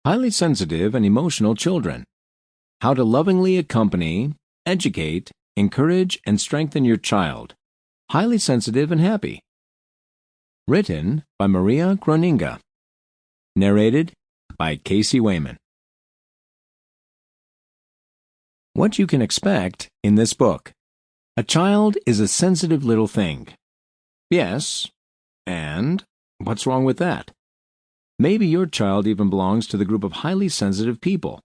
Highly sensitive and emotional children. How to lovingly accompany, educate, encourage, and strengthen your child. Highly sensitive and happy. Written by Maria Groninga. Narrated by Casey Wayman. What you can expect in this book. A child is a sensitive little thing. Yes, and what's wrong with that? Maybe your child even belongs to the group of highly sensitive people.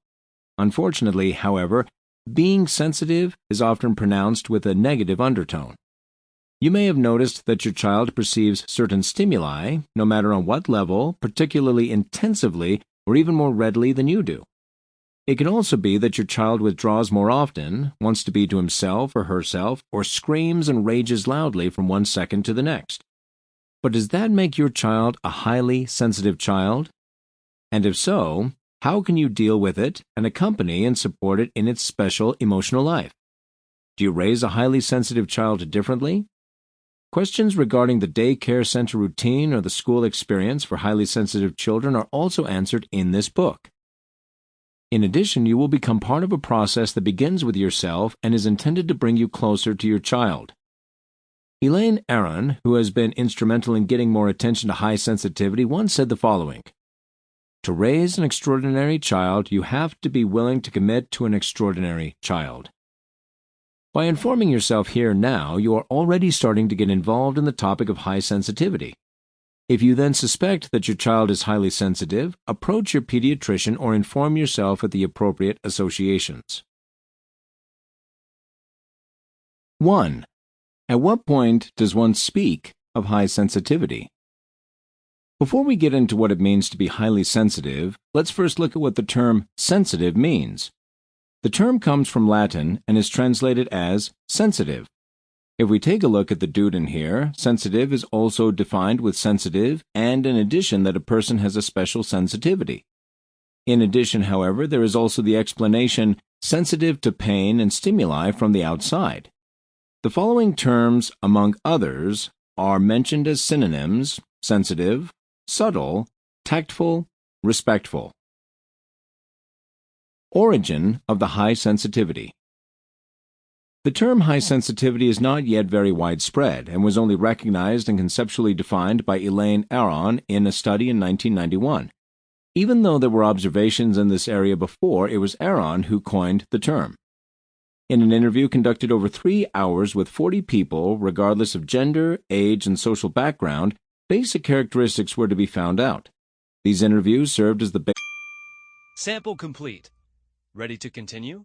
Unfortunately, however, being sensitive is often pronounced with a negative undertone. You may have noticed that your child perceives certain stimuli, no matter on what level, particularly intensively or even more readily than you do. It can also be that your child withdraws more often, wants to be to himself or herself, or screams and rages loudly from one second to the next. But does that make your child a highly sensitive child? And if so, how can you deal with it and accompany and support it in its special emotional life? Do you raise a highly sensitive child differently? Questions regarding the daycare center routine or the school experience for highly sensitive children are also answered in this book. In addition, you will become part of a process that begins with yourself and is intended to bring you closer to your child. Elaine Aron, who has been instrumental in getting more attention to high sensitivity, once said the following: "To raise an extraordinary child, you have to be willing to commit to an extraordinary child." By informing yourself here now, you are already starting to get involved in the topic of high sensitivity. If you then suspect that your child is highly sensitive, approach your pediatrician or inform yourself at the appropriate associations. 1. At what point does one speak of high sensitivity? Before we get into what it means to be highly sensitive, let's first look at what the term sensitive means. The term comes from Latin and is translated as sensitive. If we take a look at the Duden here, sensitive is also defined with sensitive and in addition that a person has a special sensitivity. In addition, however, there is also the explanation sensitive to pain and stimuli from the outside. The following terms, among others, are mentioned as synonyms: sensitive, subtle, tactful, respectful. Origin of the high sensitivity. The term high sensitivity is not yet very widespread and was only recognized and conceptually defined by Elaine Aron in a study in 1991. Even though there were observations in this area before, it was Aron who coined the term. In an interview conducted over 3 hours with 40 people, regardless of gender, age, and social background, basic characteristics were to be found out. These interviews served as the Sample complete. Ready to continue?